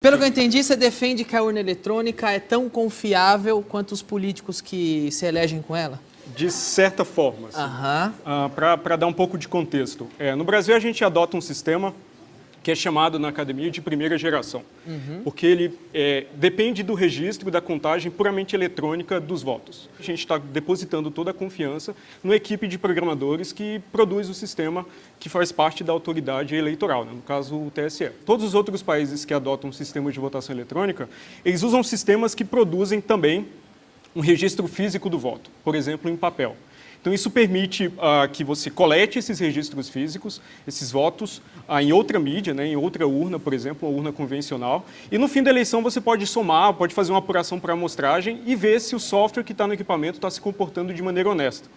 Pelo que eu entendi, você defende que a urna eletrônica é tão confiável quanto os políticos que se elegem com ela? De certa forma, para dar um pouco de contexto. No Brasil, a gente adota um sistema que é chamado na academia de primeira geração, porque ele depende do registro da contagem puramente eletrônica dos votos. A gente está depositando toda a confiança numa equipe de programadores que produz o sistema que faz parte da autoridade eleitoral, né? No caso o TSE. Todos os outros países que adotam um sistema de votação eletrônica, eles usam sistemas que produzem também um registro físico do voto, por exemplo, em papel. Então, isso permite que você colete esses registros físicos, esses votos, em outra mídia, né, em outra urna, por exemplo, uma urna convencional. E no fim da eleição você pode somar, pode fazer uma apuração para amostragem e ver se o software que está no equipamento está se comportando de maneira honesta.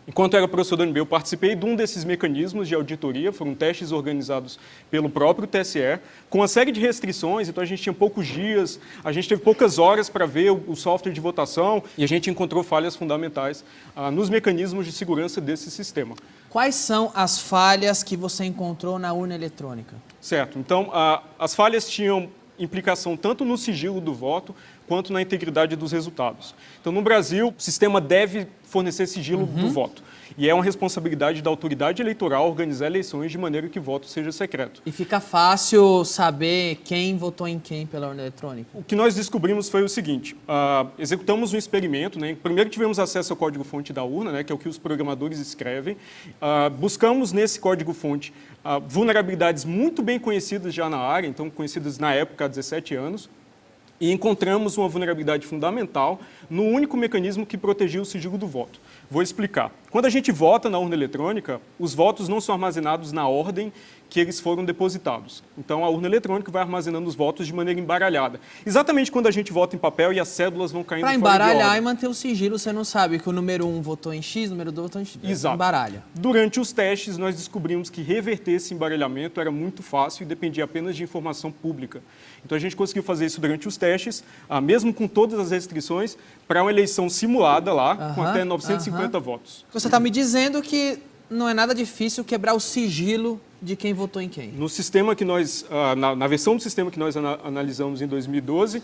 Enquanto era professor da UNB, eu participei de um desses mecanismos de auditoria, foram testes organizados pelo próprio TSE, com uma série de restrições, então a gente tinha poucos dias, a gente teve poucas horas para ver o software de votação e a gente encontrou falhas fundamentais nos mecanismos de segurança desse sistema. Quais são as falhas que você encontrou na urna eletrônica? Certo, então as falhas tinham implicação tanto no sigilo do voto quanto na integridade dos resultados. Então, no Brasil, o sistema deve fornecer sigilo do voto. E é uma responsabilidade da autoridade eleitoral organizar eleições de maneira que o voto seja secreto. E fica fácil saber quem votou em quem pela urna eletrônica? O que nós descobrimos foi o seguinte, executamos um experimento, né? Primeiro tivemos acesso ao código-fonte da urna, né? Que é o que os programadores escrevem. Buscamos nesse código-fonte vulnerabilidades muito bem conhecidas já na área, então conhecidas na época há 17 anos, e encontramos uma vulnerabilidade fundamental no único mecanismo que protegia o sigilo do voto. Vou explicar. Quando a gente vota na urna eletrônica, os votos não são armazenados na ordem que eles foram depositados. Então, a urna eletrônica vai armazenando os votos de maneira embaralhada. Exatamente quando a gente vota em papel e as cédulas vão caindo fora de ordem. Para embaralhar e manter o sigilo, você não sabe que o número 1 votou em X, o número 2 votou em X. Exato. Embaralha. Durante os testes, nós descobrimos que reverter esse embaralhamento era muito fácil e dependia apenas de informação pública. Então, a gente conseguiu fazer isso durante os testes, mesmo com todas as restrições, para uma eleição simulada lá, com até 950 votos. Você está me dizendo que não é nada difícil quebrar o sigilo de quem votou em quem? No sistema que nós, na versão do sistema que nós analisamos em 2012,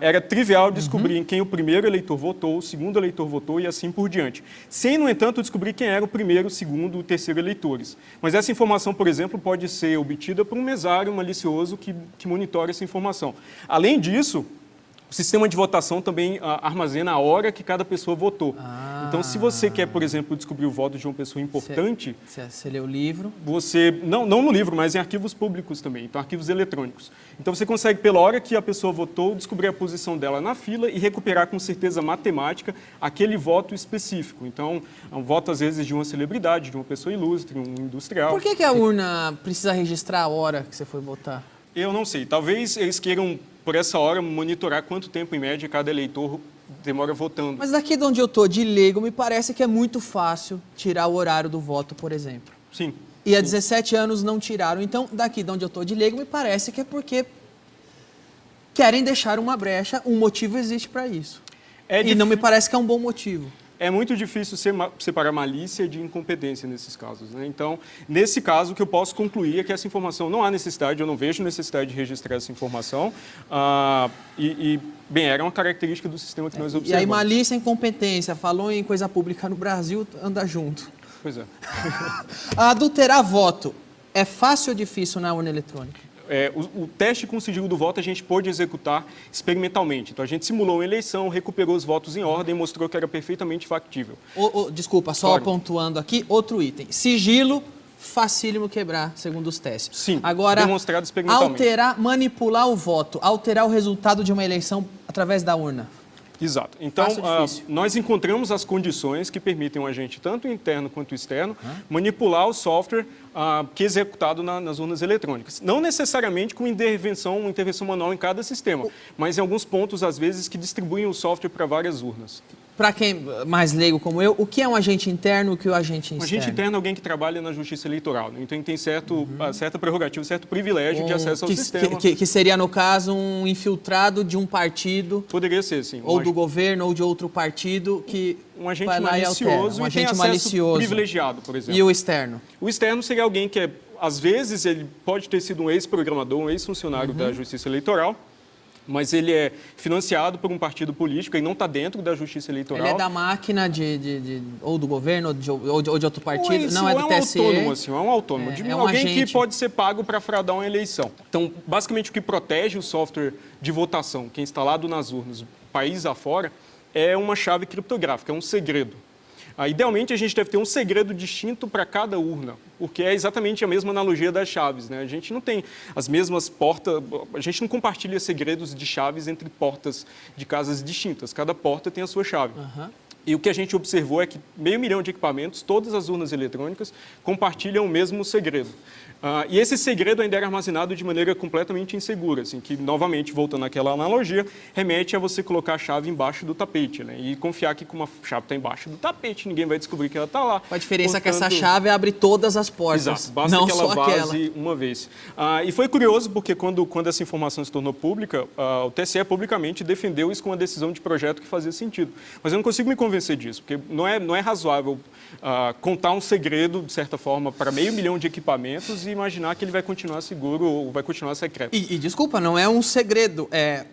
era trivial descobrir em quem o primeiro eleitor votou, o segundo eleitor votou e assim por diante. Sem, no entanto, descobrir quem era o primeiro, o segundo e o terceiro eleitores. Mas essa informação, por exemplo, pode ser obtida por um mesário malicioso que monitora essa informação. Além disso, o sistema de votação também armazena a hora que cada pessoa votou. Então, se você quer, por exemplo, descobrir o voto de uma pessoa importante... Você lê o livro? Você, não no livro, mas em arquivos públicos também, então arquivos eletrônicos. Então, você consegue, pela hora que a pessoa votou, descobrir a posição dela na fila e recuperar com certeza matemática aquele voto específico. Então, é um voto, às vezes, de uma celebridade, de uma pessoa ilustre, um industrial. Por que a urna precisa registrar a hora que você foi votar? Eu não sei. Talvez eles queiram, por essa hora, monitorar quanto tempo, em média, cada eleitor demora votando. Mas daqui de onde eu estou, de leigo, me parece que é muito fácil tirar o horário do voto, por exemplo. Sim. E há 17 anos não tiraram. Então, daqui de onde eu estou, de leigo, me parece que é porque querem deixar uma brecha, um motivo existe para isso. E não me parece que é um bom motivo. É muito difícil separar malícia de incompetência nesses casos, né? Então, nesse caso, o que eu posso concluir é que essa informação não há necessidade, eu não vejo necessidade de registrar essa informação. Bem, era uma característica do sistema que nós observamos. E aí, malícia e incompetência, falou em coisa pública no Brasil, anda junto. Pois é. Adulterar voto é fácil ou difícil na urna eletrônica? O teste com sigilo do voto a gente pôde executar experimentalmente. Então, a gente simulou uma eleição, recuperou os votos em ordem e mostrou que era perfeitamente factível. Desculpa, só pontuando aqui, outro item. Sigilo, facílimo quebrar, segundo os testes. Sim, agora, demonstrado experimentalmente. Manipular o voto, alterar o resultado de uma eleição através da urna. Exato. Então, nós encontramos as condições que permitem um agente, tanto interno quanto externo, manipular o software que é executado nas urnas eletrônicas. Não necessariamente com uma intervenção manual em cada sistema, mas em alguns pontos, às vezes, que distribuem o software para várias urnas. Para quem mais leigo como eu, o que é um agente interno e o que é um agente externo? Um agente interno é alguém que trabalha na justiça eleitoral, né? Então ele tem certa prerrogativa, certo privilégio de acesso ao sistema. Que seria, no caso, um infiltrado de um partido. Poderia ser, sim. Ou do governo, ou de outro partido, que um agente vai lá e altera. malicioso e tem acesso privilegiado, por exemplo. E o externo? O externo seria alguém que, às vezes, ele pode ter sido um ex-programador, um ex-funcionário da justiça eleitoral, mas ele é financiado por um partido político e não está dentro da justiça eleitoral. Ele é da máquina ou do governo ou de outro partido? Não, é do TSE? Autônomo, assim, é um autônomo. É um alguém agente. Que pode ser pago para fraudar uma eleição. Então, basicamente, o que protege o software de votação, que é instalado nas urnas, país afora, é uma chave criptográfica, é um segredo. Idealmente, a gente deve ter um segredo distinto para cada urna, porque é exatamente a mesma analogia das chaves, né? A gente não tem as mesmas portas, a gente não compartilha segredos de chaves entre portas de casas distintas. Cada porta tem a sua chave. Uhum. E o que a gente observou é que 500 mil de equipamentos, todas as urnas eletrônicas, compartilham o mesmo segredo. E esse segredo ainda era armazenado de maneira completamente insegura, assim, que, novamente, voltando àquela analogia, remete a você colocar a chave embaixo do tapete, né? E confiar que com uma chave está embaixo do tapete, ninguém vai descobrir que ela está lá. A diferença é que essa chave abre todas as portas, exato, basta não que ela só vaze aquela. uma vez. E foi curioso, porque quando essa informação se tornou pública, o TSE publicamente defendeu isso com uma decisão de projeto que fazia sentido. Mas eu não consigo me convencer disso, porque não é razoável contar um segredo, de certa forma, para 500 mil de equipamentos e imaginar que ele vai continuar seguro ou vai continuar secreto. E desculpa, não é um segredo, é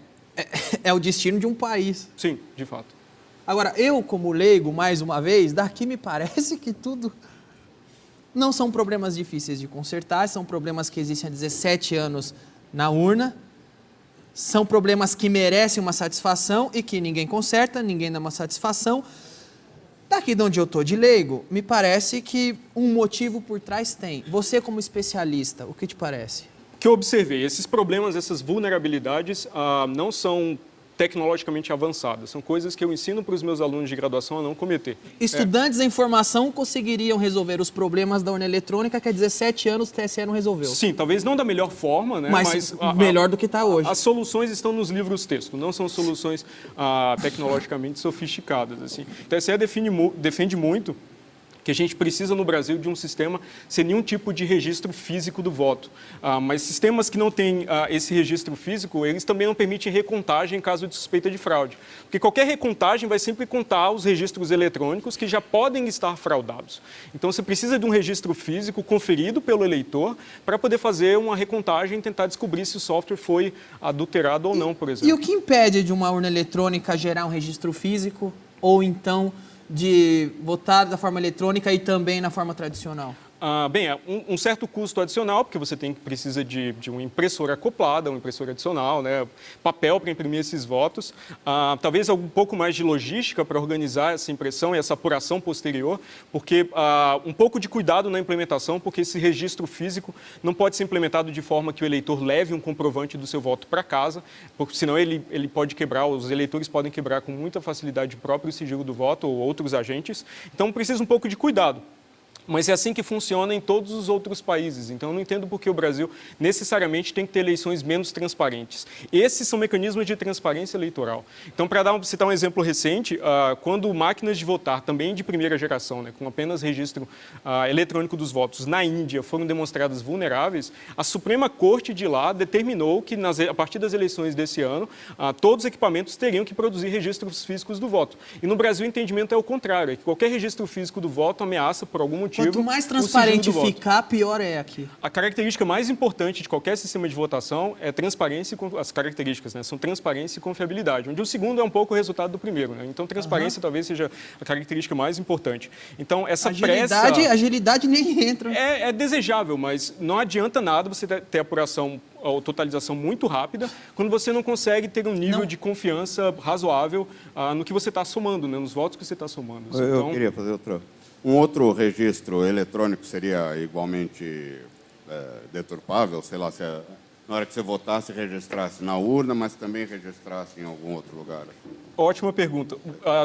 o destino de um país. Sim, de fato. Agora, eu como leigo, mais uma vez, daqui me parece que tudo não são problemas difíceis de consertar, são problemas que existem há 17 anos na urna, são problemas que merecem uma satisfação e que ninguém conserta, ninguém dá uma satisfação. Daqui de onde eu estou de leigo, me parece que um motivo por trás tem. Você como especialista, o que te parece? O que eu observei, esses problemas, essas vulnerabilidades não são tecnologicamente avançadas, são coisas que eu ensino para os meus alunos de graduação a não cometer. Estudantes em formação conseguiriam resolver os problemas da urna eletrônica que há 17 anos o TSE não resolveu. Sim, talvez não da melhor forma, né? Mas melhor do que está hoje. As soluções estão nos livros-texto, não são soluções tecnologicamente sofisticadas. Assim. O TSE defende muito que a gente precisa no Brasil de um sistema sem nenhum tipo de registro físico do voto. Mas sistemas que não têm esse registro físico, eles também não permitem recontagem em caso de suspeita de fraude. Porque qualquer recontagem vai sempre contar os registros eletrônicos que já podem estar fraudados. Então, você precisa de um registro físico conferido pelo eleitor para poder fazer uma recontagem e tentar descobrir se o software foi adulterado ou não, por exemplo. E o que impede de uma urna eletrônica gerar um registro físico ou então de votar da forma eletrônica e também na forma tradicional? Bem, é um certo custo adicional, porque você precisa de uma impressora acoplada, uma impressora adicional, né, papel para imprimir esses votos, talvez um pouco mais de logística para organizar essa impressão e essa apuração posterior, porque um pouco de cuidado na implementação, porque esse registro físico não pode ser implementado de forma que o eleitor leve um comprovante do seu voto para casa, porque senão ele pode quebrar, os eleitores podem quebrar com muita facilidade o próprio sigilo do voto ou outros agentes, então precisa um pouco de cuidado. Mas é assim que funciona em todos os outros países. Então, eu não entendo por que o Brasil necessariamente tem que ter eleições menos transparentes. Esses são mecanismos de transparência eleitoral. Então, para citar um exemplo recente, quando máquinas de votar, também de primeira geração, né, com apenas registro eletrônico dos votos, na Índia, foram demonstradas vulneráveis, a Suprema Corte de lá determinou que, a partir das eleições desse ano, todos os equipamentos teriam que produzir registros físicos do voto. E no Brasil, o entendimento é o contrário, é que qualquer registro físico do voto ameaça, por algum motivo, quanto mais transparente ficar, pior é aqui. A característica mais importante de qualquer sistema de votação é transparência, as características, né, são transparência e confiabilidade, onde o segundo é um pouco o resultado do primeiro. Né? Então, transparência talvez seja a característica mais importante. Então, essa agilidade nem entra. É desejável, mas não adianta nada você ter apuração ou totalização muito rápida quando você não consegue ter um nível de confiança razoável no que você está somando, né, nos votos que você está somando. Eu queria fazer um outro registro eletrônico seria igualmente deturpável, sei lá, se na hora que você votasse, registrasse na urna, mas também registrasse em algum outro lugar. Ótima pergunta.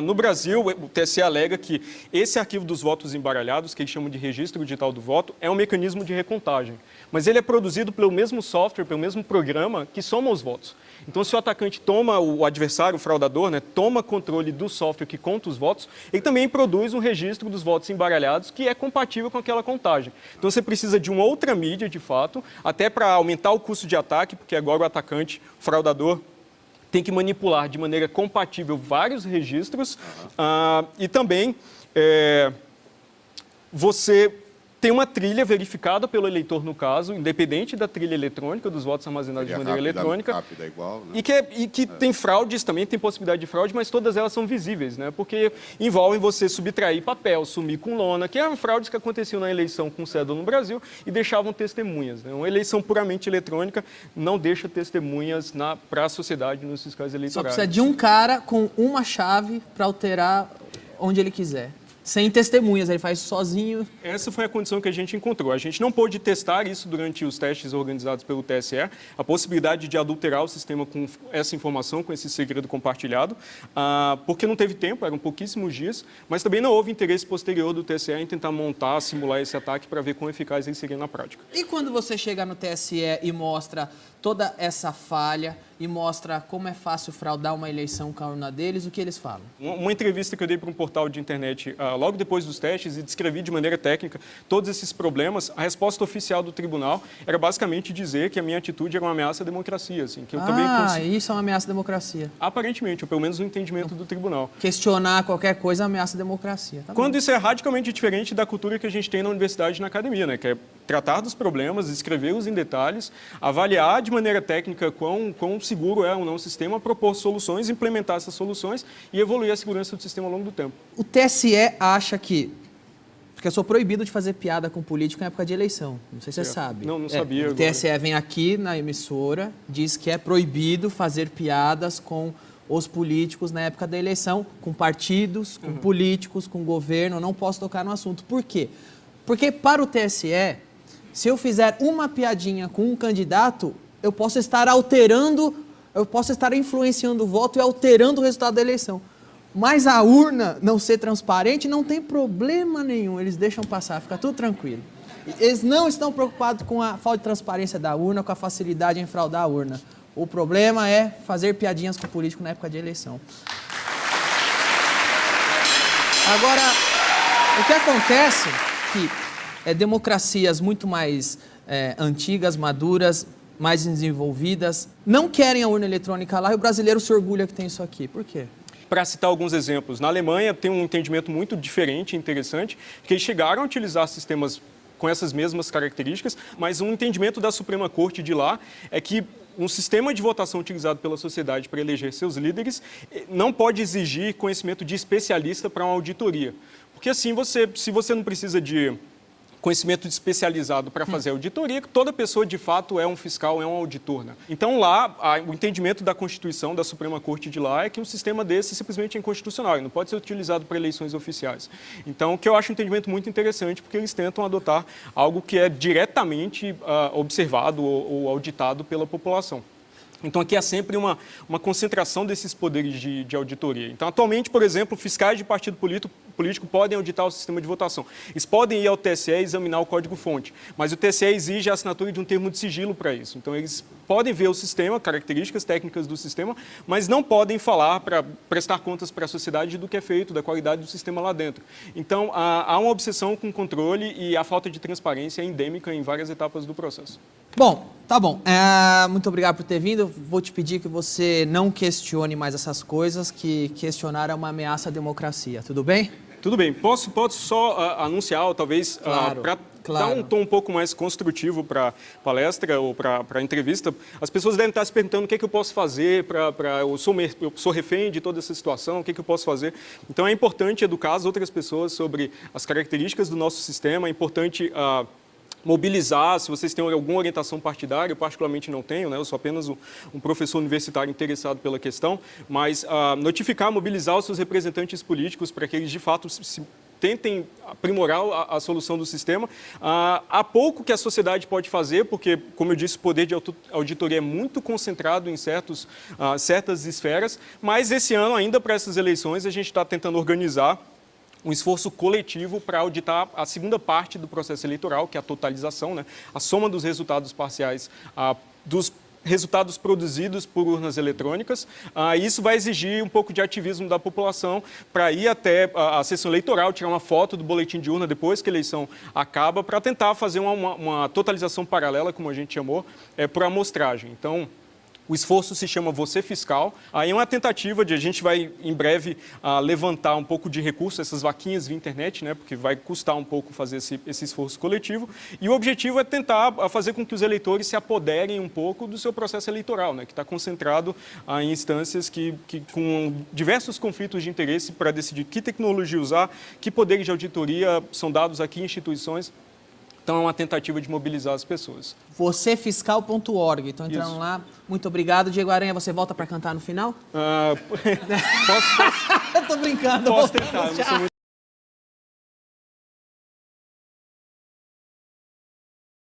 No Brasil, o TSE alega que esse arquivo dos votos embaralhados, que eles chamam de registro digital do voto, é um mecanismo de recontagem. Mas ele é produzido pelo mesmo software, pelo mesmo programa que soma os votos. Então, se o atacante toma, o adversário, o fraudador, né, toma controle do software que conta os votos, ele também produz um registro dos votos embaralhados que é compatível com aquela contagem. Então, você precisa de uma outra mídia, de fato, até para aumentar o custo de ataque, porque agora o atacante, o fraudador, tem que manipular de maneira compatível vários registros e também você tem uma trilha verificada pelo eleitor, no caso, independente da trilha eletrônica, dos votos armazenados de maneira eletrônica. Rápida, igual, né? E que tem fraudes também, tem possibilidade de fraude, mas todas elas são visíveis, né? Porque envolvem você subtrair papel, sumir com lona, que eram fraudes que aconteciam na eleição com cédula no Brasil e deixavam testemunhas, né? Uma eleição puramente eletrônica não deixa testemunhas para a sociedade nos fiscais eleitorais. Só precisa de um cara com uma chave para alterar onde ele quiser. Sem testemunhas, ele faz sozinho. Essa foi a condição que a gente encontrou. A gente não pôde testar isso durante os testes organizados pelo TSE, a possibilidade de adulterar o sistema com essa informação, com esse segredo compartilhado, porque não teve tempo, eram pouquíssimos dias, mas também não houve interesse posterior do TSE em tentar montar, simular esse ataque para ver quão eficaz ele seria na prática. E quando você chega no TSE e mostra toda essa falha e mostra como é fácil fraudar uma eleição com a urna deles, o que eles falam? Uma entrevista que eu dei para um portal de internet logo depois dos testes e descrevi de maneira técnica todos esses problemas, a resposta oficial do tribunal era basicamente dizer que a minha atitude era uma ameaça à democracia. Assim, que eu também isso é uma ameaça à democracia. Aparentemente, ou pelo menos no entendimento do tribunal. Questionar qualquer coisa é ameaça à democracia. Tá Quando isso é radicalmente diferente da cultura que a gente tem na universidade e na academia, né? Que é tratar dos problemas, descrevê-los em detalhes, avaliar de maneira técnica quão seguro é ou não o sistema, propor soluções, implementar essas soluções e evoluir a segurança do sistema ao longo do tempo. O TSE acha que... Porque eu sou proibido de fazer piada com político em época de eleição. Não sei se você sabe. Não sabia. O TSE vem aqui na emissora, diz que é proibido fazer piadas com os políticos na época da eleição, com partidos, com políticos, com governo. Eu não posso tocar no assunto. Por quê? Porque para o TSE, se eu fizer uma piadinha com um candidato, eu posso estar influenciando o voto e alterando o resultado da eleição. Mas a urna não ser transparente não tem problema nenhum, eles deixam passar, fica tudo tranquilo. Eles não estão preocupados com a falta de transparência da urna, com a facilidade em fraudar a urna. O problema é fazer piadinhas com o político na época de eleição. Agora, o que acontece é que democracias muito mais antigas, maduras, mais desenvolvidas, não querem a urna eletrônica lá e o brasileiro se orgulha que tem isso aqui. Por quê? Para citar alguns exemplos, na Alemanha tem um entendimento muito diferente e interessante, que eles chegaram a utilizar sistemas com essas mesmas características, mas um entendimento da Suprema Corte de lá é que um sistema de votação utilizado pela sociedade para eleger seus líderes não pode exigir conhecimento de especialista para uma auditoria. Porque assim, se você não precisa de conhecimento especializado para fazer auditoria, toda pessoa de fato é um fiscal, é um auditor, né? Então lá, o entendimento da Constituição, da Suprema Corte de lá, é que um sistema desse simplesmente é inconstitucional e não pode ser utilizado para eleições oficiais. Então, o que eu acho um entendimento muito interessante, porque eles tentam adotar algo que é diretamente observado ou auditado pela população. Então, aqui há sempre uma concentração desses poderes de auditoria. Então, atualmente, por exemplo, fiscais de partido político podem auditar o sistema de votação. Eles podem ir ao TSE e examinar o código-fonte, mas o TSE exige a assinatura de um termo de sigilo para isso. Então, eles podem ver o sistema, características técnicas do sistema, mas não podem falar para prestar contas para a sociedade do que é feito, da qualidade do sistema lá dentro. Então, há uma obsessão com o controle e a falta de transparência é endêmica em várias etapas do processo. Bom, tá bom. Muito obrigado por ter vindo. Vou te pedir que você não questione mais essas coisas, que questionar é uma ameaça à democracia. Tudo bem? Tudo bem. Posso só anunciar, talvez, para dar um tom um pouco mais construtivo para a palestra ou para a entrevista. As pessoas devem estar se perguntando o que é que eu posso fazer eu sou refém de toda essa situação, o que é que eu posso fazer. Então, é importante educar as outras pessoas sobre as características do nosso sistema, é importante mobilizar, se vocês têm alguma orientação partidária, eu particularmente não tenho, né? Eu sou apenas um professor universitário interessado pela questão, mas notificar, mobilizar os seus representantes políticos para que eles, de fato, tentem aprimorar a solução do sistema. Há pouco que a sociedade pode fazer, porque, como eu disse, o poder de auditoria é muito concentrado em certas esferas, mas esse ano, ainda para essas eleições, a gente está tentando organizar um esforço coletivo para auditar a segunda parte do processo eleitoral, que é a totalização, né? A soma dos resultados parciais dos resultados produzidos por urnas eletrônicas. Isso vai exigir um pouco de ativismo da população para ir até a sessão eleitoral, tirar uma foto do boletim de urna depois que a eleição acaba, para tentar fazer uma totalização paralela, como a gente chamou, por amostragem. Então, O esforço se chama Você Fiscal. Aí é uma tentativa de a gente vai, em breve, levantar um pouco de recursos, essas vaquinhas via internet, né, porque vai custar um pouco fazer esse esforço coletivo. E o objetivo é tentar fazer com que os eleitores se apoderem um pouco do seu processo eleitoral, né, que está concentrado em instâncias com diversos conflitos de interesse para decidir que tecnologia usar, que poderes de auditoria são dados a que instituições. Então, é uma tentativa de mobilizar as pessoas. Vocêfiscal.org. Estou entrando lá. Muito obrigado. Diego Aranha, você volta para cantar no final? Posso Eu tô brincando. tentar, não sou muito